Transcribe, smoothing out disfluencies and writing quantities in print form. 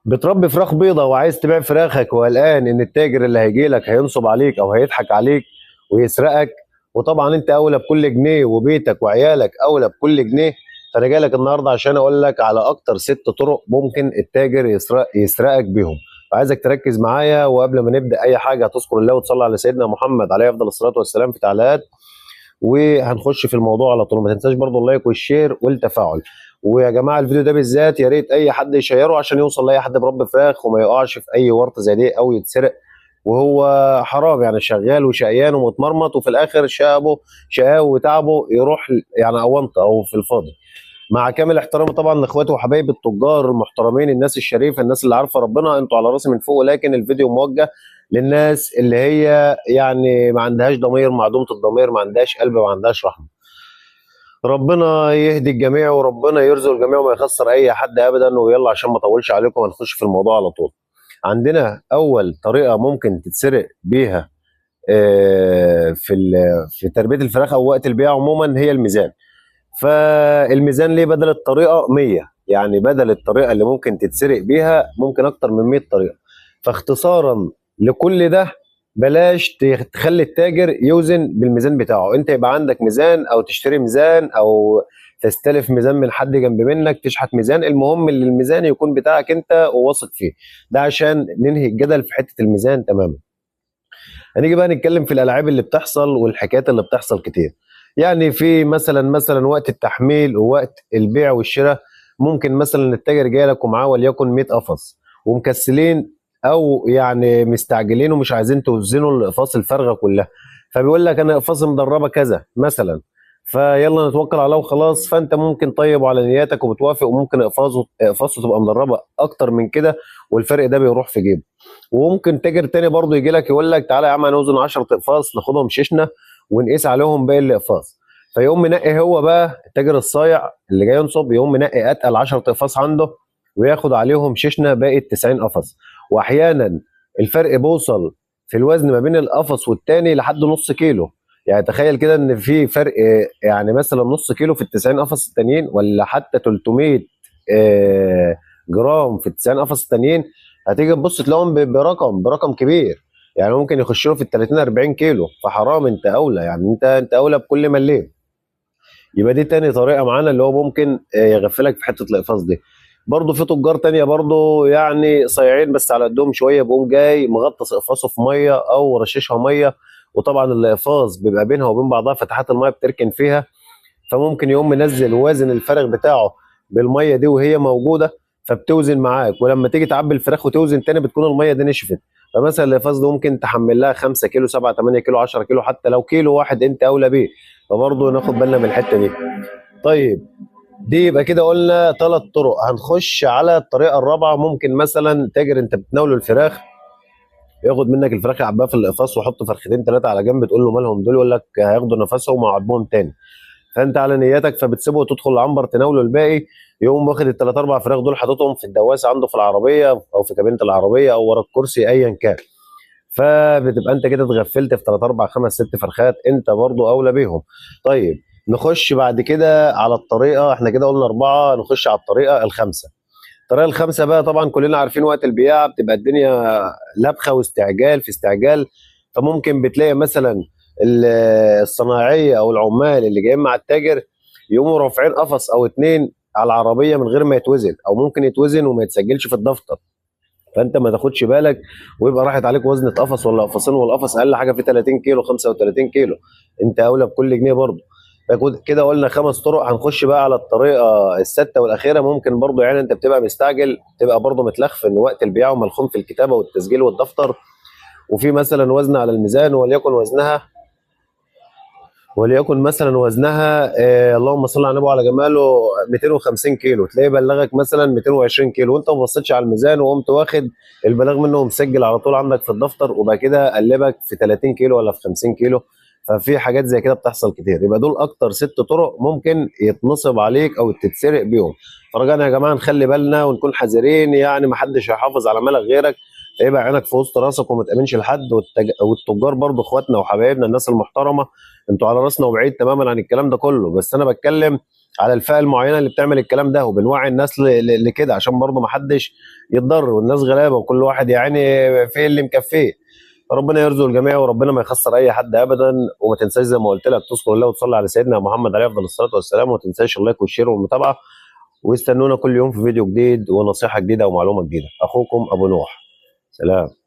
بتربي فراخ بيضة وعايز تبيع فراخك وقلقان ان التاجر اللي هيجي لك هينصب عليك او هيضحك عليك ويسرقك، وطبعا انت اولى بكل جنيه وبيتك وعيالك اولى بكل جنيه. فانا جاي لك النهارده عشان اقول لك على اكتر 6 طرق ممكن التاجر يسرقك بيهم. فعايزك تركز معايا، وقبل ما نبدا اي حاجه هتذكر الله وتصلي على سيدنا محمد عليه افضل الصلاه والسلام في تعليقات، وهنخش في الموضوع على طول. ما تنساش برضو اللايك والشير والتفاعل. ويا جماعه الفيديو ده بالذات يا ريت اي حد يشيره عشان يوصل لاي حد برب فراخ وما يقعش في اي ورطه زي دي او يتسرق، وهو حرام يعني شغال وشقيان ومتمرمط وفي الاخر شقاه وتعبه يروح يعني اونطه او في الفاضي. مع كامل احترامي طبعا لاخواتي وحبايبي التجار المحترمين، الناس الشريفه، الناس اللي عارفه ربنا، انتوا على راسي من فوق، ولكن الفيديو موجه للناس اللي هي يعني ما عندهاش ضمير، معدومه الضمير، ما عندهاش قلب، ما عندهاش رحمه. ربنا يهدي الجميع وربنا يرزق الجميع وما يخسر اي حد ابدا. ويلا عشان ما اطولش عليكم هنخش في الموضوع على طول. عندنا اول طريقه ممكن تتسرق بيها في تربيه الفراخ او وقت البيع عموما هي الميزان. فالميزان ليه بدل الطريقه 100؟ يعني بدل الطريقه اللي ممكن تتسرق بيها ممكن اكتر من 100 طريقه. فاختصارا لكل ده، بلاش تخلي التاجر يوزن بالميزان بتاعه. انت يبقى عندك ميزان او تشتري ميزان او تستلف ميزان من حد جنب منك تشحت ميزان، المهم ان الميزان يكون بتاعك انت وواثق فيه. ده عشان ننهي الجدل في حته الميزان تماما. هنيجي بقى نتكلم في الالعاب اللي بتحصل والحكايات اللي بتحصل كتير. يعني في مثلا وقت التحميل ووقت البيع والشراء، ممكن مثلا التاجر جاي لك ومعاه وليكن 100 قفص ومكسلين او يعني مستعجلين ومش عايزين توزنوا الاقفاص الفارغه كلها، فبيقول لك انا اقفاص مدربه كذا مثلا، فيلا نتوكل على الله وخلاص. فانت ممكن طيب على نياتك وبتوافق، وممكن اقفاصه تبقى مدربه اكتر من كده والفرق ده بيروح في جيبه. وممكن تاجر تاني برضه يجي لك يقول لك تعالى يا عم هنوزن 10 اقفاص ناخدهم شيشنا ونقيس عليهم باقي الاقفاص. فيقوم منقي هو بقى التاجر الصايع اللي جاي ينصب، يقوم منقي اتقل 10 اقفاص عنده وياخد عليهم شيشنا باقي ال 90 قفص. واحيانا الفرق بيوصل في الوزن ما بين القفص والتاني لحد نص كيلو. يعني تخيل كده ان في فرق يعني مثلا نص كيلو في ال 90 قفص التانيين، ولا حتى 300 جرام في ال 90 قفص التانيين. هتيجي تبص تلاقيهم برقم كبير، يعني ممكن يخش له في ال 30 40 كيلو. فحرام، انت اولى، يعني انت اولى بكل مليم. يبقى دي تاني طريقه معانا اللي هو ممكن يغفلك في حته الاقفاص دي. برضه في تجار تانية برضه يعني صايعين بس على قدهم شويه، بيقوم جاي مغطس اقفاصه في ميه او رششها ميه، وطبعا الاقفاص بيبقى بينها وبين بعضها فتحات الميه بتركن فيها، فممكن يقوم منزل وازن الفراخ بتاعه بالميه دي وهي موجوده، فبتوزن معاك. ولما تيجي تعبي الفراخ وتوزن تاني بتكون الميه دي نشفت. فمثلا القفاص ده ممكن تحمل لها 5 كيلو 7 8 كيلو 10 كيلو، حتى لو كيلو واحد انت اولى بيه. فبرضه ناخد بالنا من الحته دي. طيب، دي يبقى كده قلنا 3 طرق. هنخش على الطريقه الرابعه. ممكن مثلا تاجر انت بتناوله الفراخ ياخد منك الفراخ يعبيها في القفص ويحط فرختين 3 على جنب، تقول له مالهم دول، يقول لك هياخدوا نفسهم ويعبوهم تاني. فانت على نيتك فبتسيبه وتدخل العنبر تناوله الباقي، يقوم واخد الثلاث اربع فراخ دول حاططهم في الدواسه عنده في العربيه او في كابينه العربيه او ورا الكرسي ايا كان. فبتبقى انت كده اتغفلت في 3 4 5 6 فرخات، انت برضو اولى بيهم. طيب، نخش بعد كده على الطريقه، احنا كده قلنا 4، نخش على الطريقه الخامسه. الطريقه الخامسه بقى طبعا كلنا عارفين وقت البياع بتبقى الدنيا لبخه واستعجال في استعجال. فممكن بتلاقي مثلا ال- الصناعيه او العمال اللي جايين مع التاجر يقوموا رافعين قفص او اتنين على العربيه من غير ما يتوزن، او ممكن يتوزن وما يتسجلش في الدفتر. فانت ما تاخدش بالك ويبقى راحت عليك وزنة قفص ولا قفصين، والقفص اقل حاجه فيه 30 كيلو 35 كيلو. انت اولى بكل جنيه برضه. كده قلنا 5 طرق. هنخش بقى على الطريقه السادسه والاخيره. ممكن برضه يعني انت بتبقى مستعجل، تبقى برضه متلخف ان وقت البيع وملخوم في الكتابه والتسجيل والدفتر، وفي مثلا وزن على الميزان وليكن مثلا وزنها اللهم صل على النبي وعلى جماله 250 كيلو، تلاقيه بلغك مثلا 220 كيلو وانت ما بصيتش على الميزان وقمت واخد البلاغ منه ومسجل على طول عندك في الدفتر، وبعد كده قلبك في 30 كيلو ولا في 50 كيلو. ففي حاجات زي كده بتحصل كتير. يبقى دول اكتر 6 طرق ممكن يتنصب عليك او تتسرق بيهم. فرجعنا يا جماعه نخلي بالنا ونكون حذرين، يعني ما حدش هيحافظ على مالك غيرك، فيبقى عينك في وسط راسك وما تامنش لحد. والتجار برضو اخواتنا وحبايبنا الناس المحترمه، انتوا على راسنا وبعيد تماما عن الكلام ده كله، بس انا بتكلم على الفئه المعينه اللي بتعمل الكلام ده، وبنوعي الناس لكده عشان برضه ما حدش يتضرر، والناس غلابه وكل واحد يعني في اللي مكفيه. ربنا يرزق الجميع وربنا ما يخسر اي حد ابدا. وما تنساش زي ما قلت لك تذكر الله وتصلي على سيدنا محمد عليه افضل الصلاه والسلام، وما تنساش اللايك والشير والمتابعه، واستنونا كل يوم في فيديو جديد ونصيحه جديده ومعلومه جديده. اخوكم ابو نوح، سلام.